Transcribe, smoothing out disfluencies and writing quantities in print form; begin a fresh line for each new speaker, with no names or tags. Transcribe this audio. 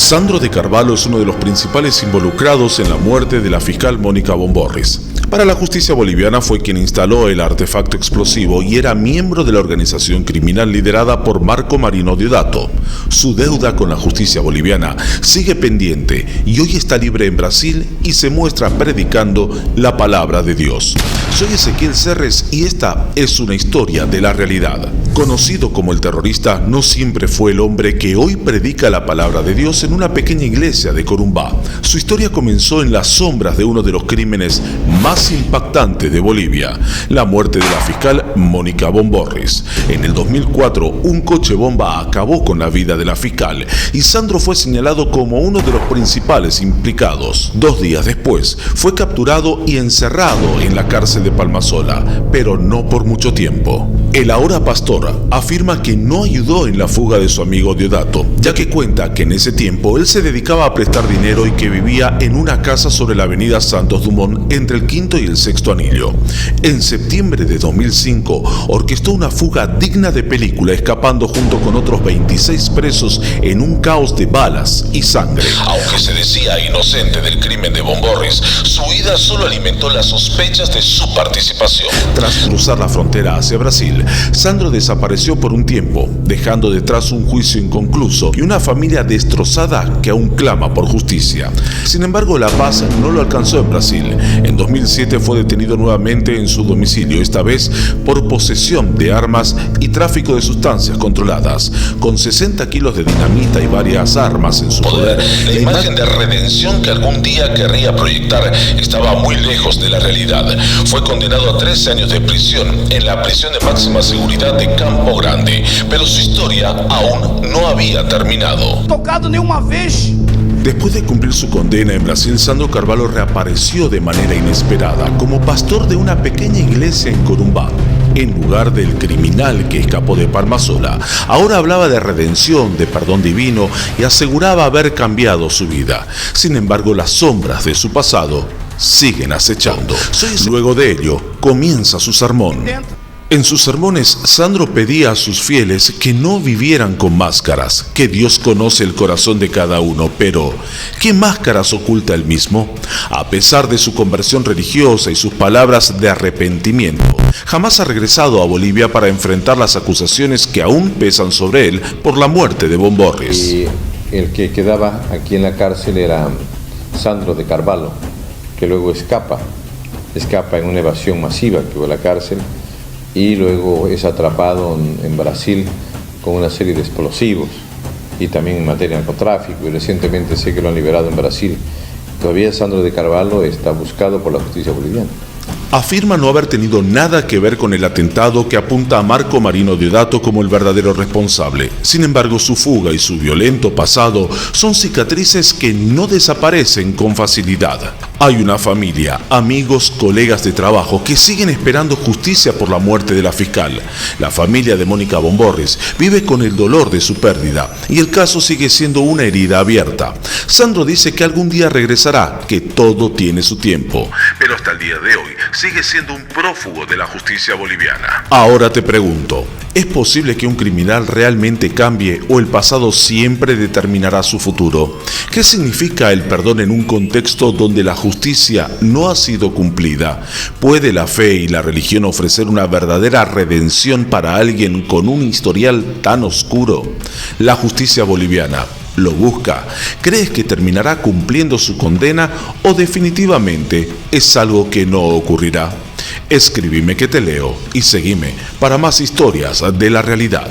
Sandro de Carvalho es uno de los principales involucrados en la muerte de la fiscal Mónica Bomborris. Para la justicia boliviana fue quien instaló el artefacto explosivo y era miembro de la organización criminal liderada por Marco Marino Deodato. Su deuda con la justicia boliviana sigue pendiente y hoy está libre en Brasil y se muestra predicando la palabra de Dios. Soy Ezequiel Serres y esta es una historia de la realidad. Conocido como el terrorista, no siempre fue el hombre que hoy predica la palabra de Dios en una pequeña iglesia de Corumbá. Su historia comenzó en las sombras de uno de los crímenes más impactantes de Bolivia, la muerte de la fiscal Mónica Bomborris. En el 2004, un coche bomba acabó con la vida de la fiscal y Sandro fue señalado como uno de los principales implicados. 2 días después, fue capturado y encerrado en la cárcel de Palmasola, pero no por mucho tiempo. El ahora pastor afirma que no ayudó en la fuga de su amigo Deodato, ya que cuenta que en ese tiempo él se dedicaba a prestar dinero y que vivía en una casa sobre la avenida Santos Dumont entre el quinto y el sexto anillo. En septiembre de 2005 orquestó una fuga digna de película, escapando junto con otros 26 presos en un caos de balas y sangre.
Aunque se decía inocente del crimen de Bomborris, su huida solo alimentó las sospechas de su participación.
Tras cruzar la frontera hacia Brasil, Sandro desapareció por un tiempo, dejando detrás un juicio inconcluso y una familia destrozada que aún clama por justicia. Sin embargo, la paz no lo alcanzó en Brasil. En 2007 fue detenido nuevamente en su domicilio, esta vez por posesión de armas y tráfico de sustancias controladas. Con 60 kilos de dinamita y varias armas en su poder,
la imagen de redención que algún día querría proyectar estaba muy lejos de la realidad. Fue condenado a 13 años de prisión en la prisión de máxima seguridad de Campo Grande, pero su historia aún no había terminado.
Tocado nenhuma vez.
Después de cumplir su condena en Brasil, Sandro Carvalho reapareció de manera inesperada como pastor de una pequeña iglesia en Corumbá. En lugar del criminal que escapó de Palmasola, ahora hablaba de redención, de perdón divino y aseguraba haber cambiado su vida. Sin embargo, las sombras de su pasado siguen acechando. Luego de ello, comienza su sermón. En sus sermones, Sandro pedía a sus fieles que no vivieran con máscaras, que Dios conoce el corazón de cada uno, pero ¿qué máscaras oculta él mismo? A pesar de su conversión religiosa y sus palabras de arrepentimiento, jamás ha regresado a Bolivia para enfrentar las acusaciones que aún pesan sobre él por la muerte de Bomborris.
Y el que quedaba aquí en la cárcel era Sandro de Carvalho, que luego escapa en una evasión masiva que hubo a la cárcel, y luego es atrapado en Brasil con una serie de explosivos y también en materia de narcotráfico, y recientemente sé que lo han liberado en Brasil. Todavía Sandro de Carvalho está buscado por la justicia boliviana.
Afirma no haber tenido nada que ver con el atentado que apunta a Marco Marino Deodato como el verdadero responsable. Sin embargo, su fuga y su violento pasado son cicatrices que no desaparecen con facilidad. Hay una familia, amigos, colegas de trabajo que siguen esperando justicia por la muerte de la fiscal. La familia de Mónica Bomborris vive con el dolor de su pérdida y el caso sigue siendo una herida abierta. Sandro dice que algún día regresará, que todo tiene su tiempo. Pero hasta el día de hoy sigue siendo un prófugo de la justicia boliviana. Ahora te pregunto, ¿es posible que un criminal realmente cambie o el pasado siempre determinará su futuro? ¿Qué significa el perdón en un contexto donde la justicia no ha sido cumplida? ¿Puede la fe y la religión ofrecer una verdadera redención para alguien con un historial tan oscuro? La justicia boliviana lo busca. ¿Crees que terminará cumpliendo su condena o definitivamente es algo que no ocurrirá? Escríbeme que te leo y seguime para más historias de la realidad.